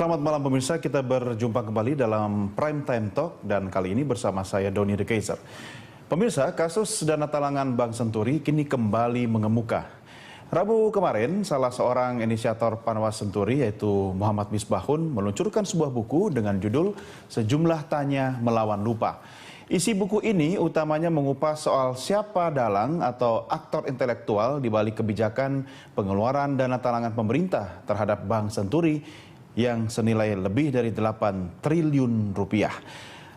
Selamat malam pemirsa, kita berjumpa kembali dalam Prime Time Talk dan kali ini bersama saya Doni The Kaiser. Pemirsa, kasus dana talangan Bank Senturi kini kembali mengemuka. Rabu kemarin, salah seorang inisiator Panwas Senturi yaitu Muhammad Misbahun meluncurkan sebuah buku dengan judul Sejumlah Tanya Melawan Lupa. Isi buku ini utamanya mengupas soal siapa dalang atau aktor intelektual di balik kebijakan pengeluaran dana talangan pemerintah terhadap Bank Senturi yang senilai lebih dari 8 triliun rupiah.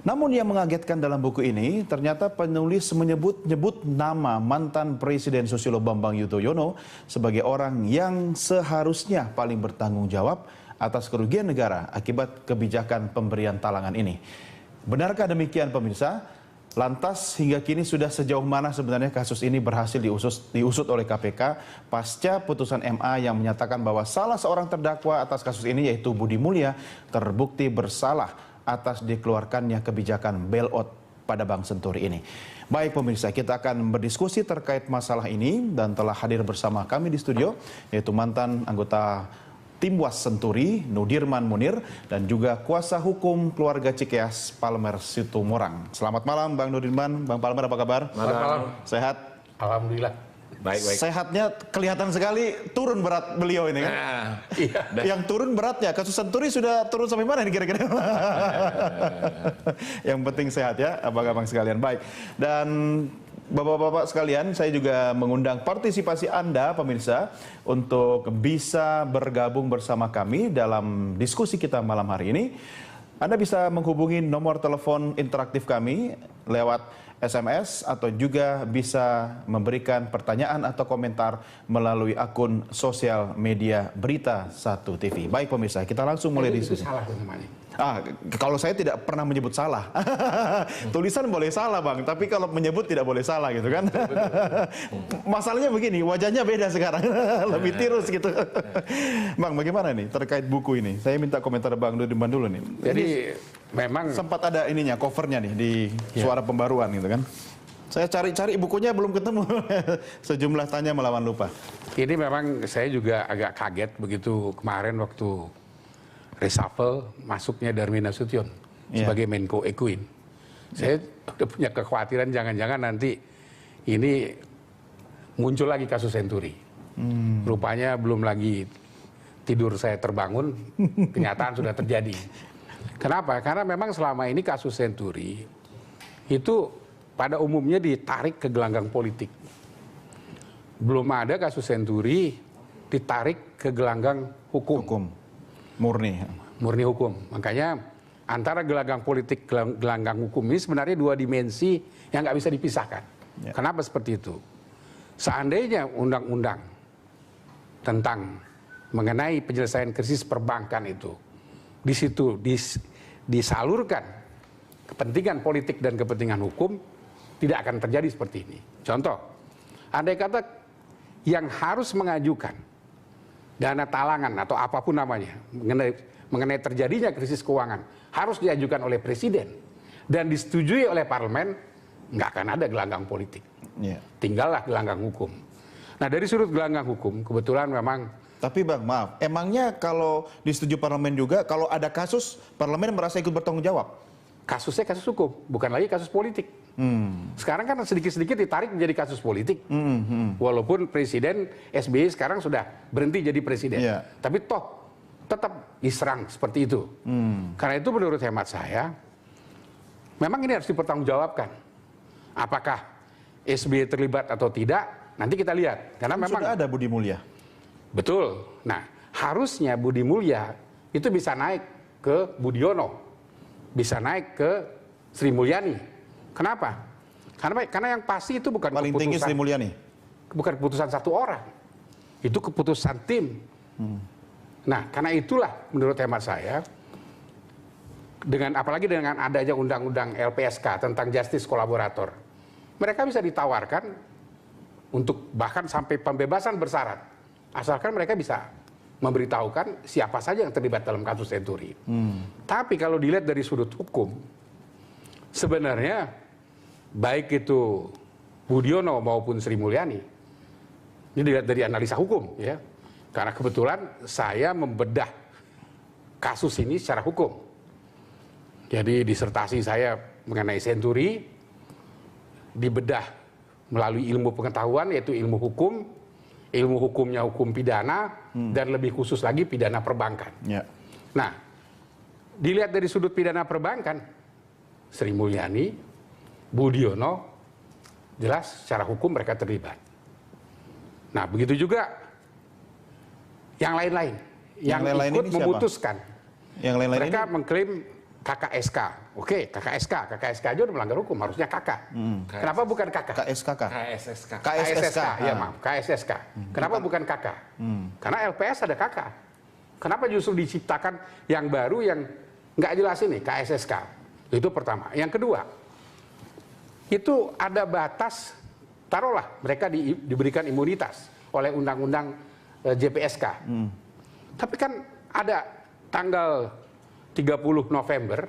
Namun yang mengagetkan dalam buku ini, ternyata penulis menyebut nama mantan Presiden Susilo Bambang Yudhoyono sebagai orang yang seharusnya paling bertanggung jawab atas kerugian negara akibat kebijakan pemberian talangan ini. Benarkah demikian pemirsa? Lantas hingga kini sudah sejauh mana sebenarnya kasus ini berhasil diusut oleh KPK pasca putusan MA yang menyatakan bahwa salah seorang terdakwa atas kasus ini yaitu Budi Mulya terbukti bersalah atas dikeluarkannya kebijakan bailout pada Bank Senturi ini. Baik pemirsa, kita akan berdiskusi terkait masalah ini dan telah hadir bersama kami di studio yaitu mantan anggota Tim Was Senturi, Nudirman Munir, dan juga kuasa hukum keluarga Cikeas, Palmer Situmorang. Selamat malam Bang Nudirman, Bang Palmer apa kabar? Malam. Sehat? Alhamdulillah. Baik. Sehatnya kelihatan sekali turun berat beliau ini kan? Iya. Yang turun beratnya, kasus Senturi sudah turun sampai mana ini kira-kira? Yang penting sehat ya, abang-abang sekalian. Baik, dan Bapak-bapak sekalian, saya juga mengundang partisipasi Anda, pemirsa, untuk bisa bergabung bersama kami dalam diskusi kita malam hari ini. Anda bisa menghubungi nomor telepon interaktif kami lewat SMS atau juga bisa memberikan pertanyaan atau komentar melalui akun sosial media Berita 1 TV. Baik pemirsa, kita langsung mulai diskusi. Itu salah namanya. Kalau saya tidak pernah menyebut salah. Tulisan boleh salah Bang, tapi kalau menyebut tidak boleh salah gitu kan. Masalahnya begini, wajahnya beda sekarang. Lebih tirus gitu. Bang, bagaimana nih terkait buku ini? Saya minta komentar Bang Nudirman dulu nih. Jadi memang sempat ada ininya, covernya nih di Suara Pembaruan gitu kan. Saya cari-cari bukunya belum ketemu. Sejumlah Tanya Melawan Lupa. Ini memang saya juga agak kaget begitu kemarin waktu reshuffle masuknya Darmin Nasution sebagai Menko Ekuin. Saya udah punya kekhawatiran jangan-jangan nanti ini muncul lagi kasus Senturi. Rupanya belum lagi tidur saya terbangun, kenyataan sudah terjadi. Kenapa? Karena memang selama ini kasus Senturi itu pada umumnya ditarik ke gelanggang politik. Belum ada kasus Senturi ditarik ke gelanggang hukum. Murni hukum. Makanya antara gelanggang politik, gelanggang hukum ini sebenarnya dua dimensi yang nggak bisa dipisahkan. Kenapa seperti itu? Seandainya undang-undang tentang mengenai penyelesaian krisis perbankan itu di situ disalurkan kepentingan politik dan kepentingan hukum, tidak akan terjadi seperti ini. Contoh, andai kata yang harus mengajukan dana talangan atau apapun namanya mengenai terjadinya krisis keuangan harus diajukan oleh presiden dan disetujui oleh parlemen, nggak akan ada gelanggang politik. Tinggallah gelanggang hukum. Nah dari sudut gelanggang hukum kebetulan memang. Tapi Bang, maaf, emangnya kalau disetujui parlemen juga kalau ada kasus parlemen merasa ikut bertanggung jawab? Kasusnya kasus hukum, bukan lagi kasus politik. Sekarang kan sedikit-sedikit ditarik menjadi kasus politik. Walaupun Presiden SBY sekarang sudah berhenti jadi presiden. Tapi toh tetap diserang seperti itu. Karena itu menurut hemat saya, memang ini harus dipertanggungjawabkan. Apakah SBY terlibat atau tidak, nanti kita lihat. Karena memang sudah ada Budi Mulya. Betul. Nah, harusnya Budi Mulya itu bisa naik ke Budiono. Bisa naik ke Sri Mulyani. Kenapa? Karena yang pasti itu bukan paling tinggi Sri Mulyani. Bukan keputusan satu orang. Itu keputusan tim. Nah, karena itulah menurut hemat saya, apalagi dengan adanya undang-undang LPSK tentang justice kolaborator, mereka bisa ditawarkan untuk bahkan sampai pembebasan bersyarat, asalkan mereka bisa memberitahukan siapa saja yang terlibat dalam kasus Senturi. Tapi kalau dilihat dari sudut hukum, sebenarnya baik itu Budiono maupun Sri Mulyani, ini dilihat dari analisa hukum ya, karena kebetulan saya membedah kasus ini secara hukum. Jadi disertasi saya mengenai Senturi dibedah melalui ilmu pengetahuan, yaitu ilmu hukum. Ilmu hukumnya hukum pidana, dan lebih khusus lagi pidana perbankan. Ya. Nah, dilihat dari sudut pidana perbankan, Sri Mulyani, Budiono, jelas secara hukum mereka terlibat. Nah, begitu juga yang lain-lain. Yang lain-lain ikut ini siapa? memutuskan. Yang lain-lain Mereka ini mengklaim KKSK. Oke, KKSK aja udah melanggar hukum, harusnya KK. Kenapa bukan KK? KSKK. KSSK, ya maaf, KSSK. Kenapa bukan KK? Karena LPS ada KK. Kenapa justru diciptakan yang baru yang nggak jelas ini, KSSK? Itu pertama. Yang kedua, itu ada batas, taruhlah mereka diberikan imunitas oleh undang-undang JPSK. Tapi kan ada tanggal 30 November,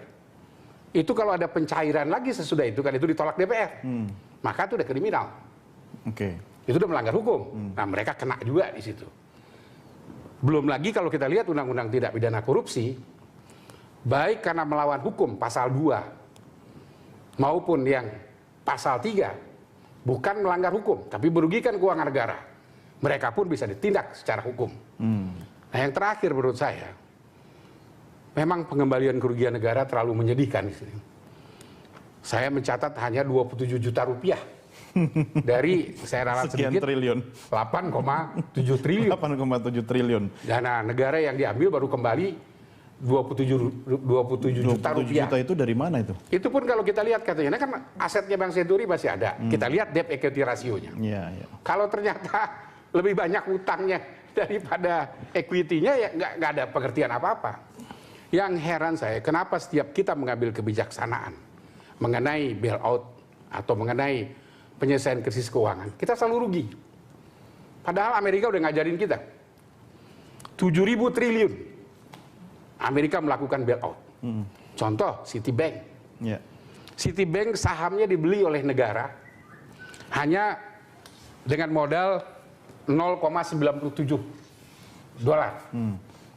itu kalau ada pencairan lagi sesudah itu, kan itu ditolak DPR. Maka itu udah kriminal. Oke. Itu udah melanggar hukum. Nah, mereka kena juga di situ. Belum lagi kalau kita lihat undang-undang tidak pidana korupsi, baik karena melawan hukum pasal 2 maupun yang pasal 3, bukan melanggar hukum, tapi merugikan keuangan negara. Mereka pun bisa ditindak secara hukum. Nah, yang terakhir menurut saya, memang pengembalian kerugian negara terlalu menyedihkan di sini. Saya mencatat hanya 27 juta rupiah dari, saya ralat Sekian sedikit, triliun. 8,7 triliun. 8,7 triliun. Dana negara yang diambil baru kembali 27 juta 27 rupiah. juta itu dari mana itu? Itu pun kalau kita lihat katanya, kan asetnya Bank Senturi masih ada. Kita lihat debt equity rasionya. Iya, iya. Kalau ternyata lebih banyak utangnya daripada equity-nya, ya nggak ada pengertian apa-apa. Yang heran saya, kenapa setiap kita mengambil kebijaksanaan mengenai bailout atau mengenai penyelesaian krisis keuangan, kita selalu rugi. Padahal Amerika udah ngajarin kita. 7.000 triliun Amerika melakukan bailout. Contoh, Citibank. Ya. Citibank sahamnya dibeli oleh negara hanya dengan modal 0,97 dolar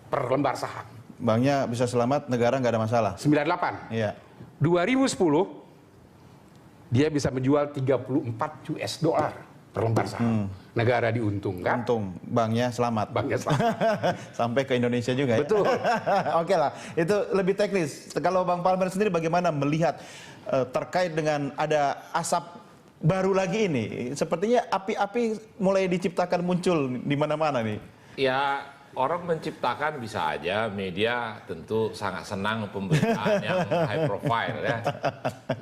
per lembar saham. Banknya bisa selamat, negara nggak ada masalah. 98. Iya. 2010 dia bisa menjual 34 US dollar per lembar saham. Negara diuntungkan, Untung banknya selamat. banknya selamat. Sampai ke Indonesia juga ya. Betul. Oke lah, itu lebih teknis. Kalau Bang Palmer sendiri bagaimana melihat terkait dengan ada asap baru lagi ini? Sepertinya api-api mulai diciptakan muncul di mana-mana nih. Ya, orang menciptakan bisa aja, media tentu sangat senang pemberitaan yang high profile ya.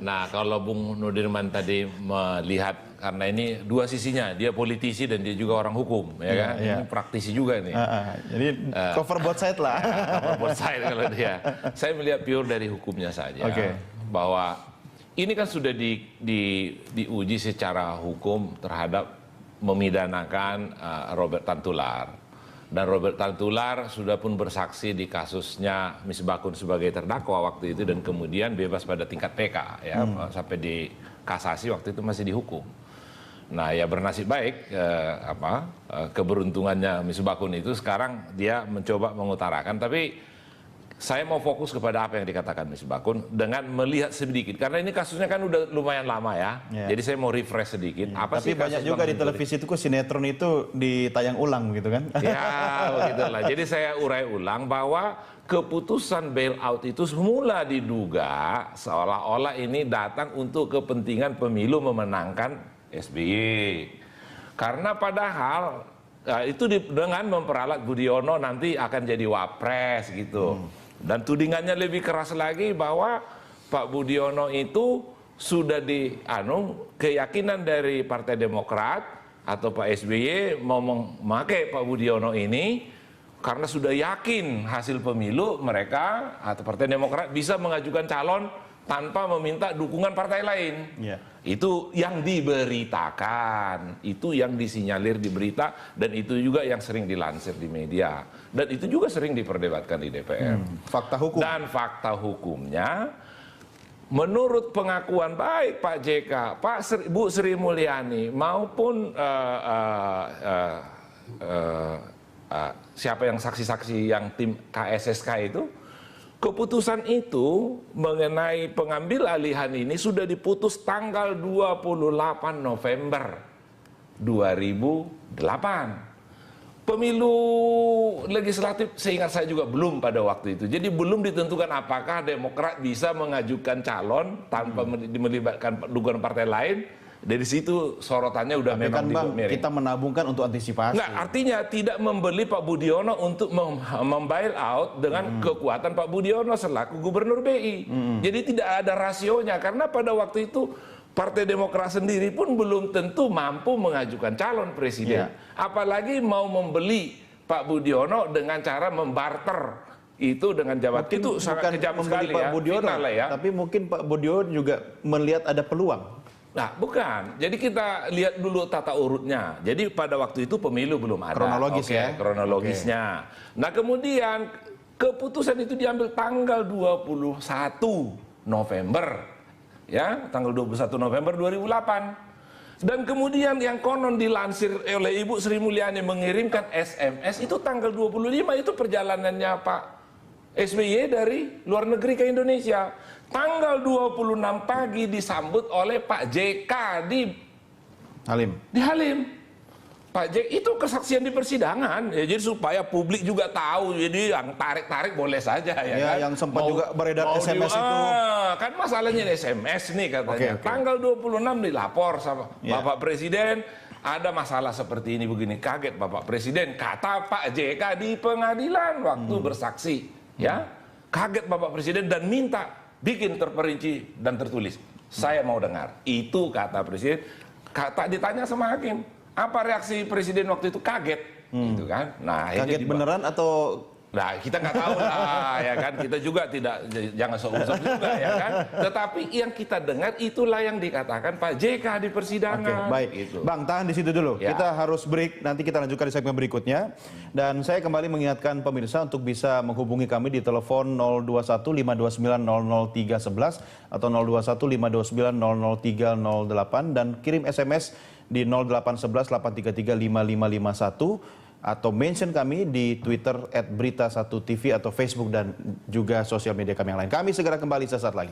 Nah, kalau Bung Nudirman tadi melihat, karena ini dua sisinya, dia politisi dan dia juga orang hukum, ya kan? Iya. Ini praktisi juga nih. Jadi cover both side lah. Cover both side kalau dia. Saya melihat pure dari hukumnya saja, Oke. bahwa ini kan sudah diuji secara hukum terhadap memidanakan Robert Tantular. Dan Robert Tantular sudah pun bersaksi di kasusnya Misbakun sebagai terdakwa waktu itu, dan kemudian bebas pada tingkat PK ya, sampai di kasasi waktu itu masih dihukum. Nah, ya bernasib baik keberuntungannya Misbakun itu sekarang dia mencoba mengutarakan, tapi saya mau fokus kepada apa yang dikatakan Misbakun dengan melihat sedikit, karena ini kasusnya kan udah lumayan lama ya. Jadi saya mau refresh sedikit. Apa Tapi sih banyak kasus juga Bang di televisi itu kok sinetron itu ditayang ulang gitu kan? Ya, begitulah. Jadi saya urai ulang bahwa keputusan bailout itu semula diduga seolah-olah ini datang untuk kepentingan pemilu memenangkan SBY. Karena padahal itu dengan memperalat Budiono nanti akan jadi wapres gitu. Dan tudingannya lebih keras lagi bahwa Pak Budiono itu sudah keyakinan dari Partai Demokrat atau Pak SBY mau memakai Pak Budiono ini karena sudah yakin hasil pemilu mereka atau Partai Demokrat bisa mengajukan calon tanpa meminta dukungan partai lain. Itu yang diberitakan, itu yang disinyalir di berita, dan itu juga yang sering dilansir di media. Dan itu juga sering diperdebatkan di DPR. Fakta hukum. Dan fakta hukumnya, menurut pengakuan baik Pak JK, Bu Sri Mulyani, maupun siapa yang saksi-saksi yang tim KSSK itu, keputusan itu mengenai pengambil alihan ini sudah diputus tanggal 28 November 2008. Pemilu legislatif seingat saya juga belum pada waktu itu. Jadi belum ditentukan apakah Demokrat bisa mengajukan calon tanpa melibatkan dukungan partai lain. Dari situ sorotannya udah Tapi memang kan Bang, miring. kita menabungkan untuk antisipasi. Enggak, artinya tidak membeli Pak Budiono untuk membail out dengan kekuatan Pak Budiono selaku Gubernur BI. Jadi tidak ada rasionya, karena pada waktu itu Partai Demokrat sendiri pun belum tentu mampu mengajukan calon presiden. Apalagi mau membeli Pak Budiono dengan cara membarter itu dengan jabatan. Mungkin Itu sangat kejam sekali Pak ya. Budiono, Final lah ya. tapi mungkin Pak Budiono juga melihat ada peluang. Nah, bukan. Jadi kita lihat dulu tata urutnya. Jadi pada waktu itu pemilu belum ada. Kronologis ya. Kronologisnya. Nah, kemudian keputusan itu diambil tanggal 21 November. Ya, tanggal 21 November 2008. Dan kemudian yang konon dilansir oleh Ibu Sri Mulyani mengirimkan SMS itu tanggal 25, itu perjalanannya Pak SBY dari luar negeri ke Indonesia. Tanggal 26 pagi disambut oleh Pak JK di Halim. Pak JK itu kesaksian di persidangan, ya, jadi supaya publik juga tahu. Jadi yang tarik-tarik boleh saja ya, kan? Yang sempat juga beredar SMS itu. Kan masalahnya SMS nih katanya. Oke. Tanggal 26 dilapor sama Bapak Presiden, ada masalah seperti ini begini. Kaget Bapak Presiden, kata Pak JK di pengadilan waktu bersaksi. Ya, kaget Bapak Presiden dan minta bikin terperinci dan tertulis. Saya mau dengar. Itu kata Presiden. Kata ditanya sama hakim, apa reaksi Presiden waktu itu? Kaget, gitu kan? Nah, Kaget beneran atau? Nah, kita nggak tahu lah, ya kan? Kita juga tidak, jangan seuzon juga, ya kan? Tetapi yang kita dengar itulah yang dikatakan Pak JK di persidangan. Oke, baik. Gitu. Bang, tahan di situ dulu. Ya. Kita harus break. Nanti kita lanjutkan di segmen berikutnya. Dan saya kembali mengingatkan pemirsa untuk bisa menghubungi kami di telepon 021-529-00311 atau 021-529-00308 dan kirim SMS di 0811-833-5551 atau mention kami di Twitter @berita1tv atau Facebook dan juga sosial media kami yang lain. Kami segera kembali sesaat lagi.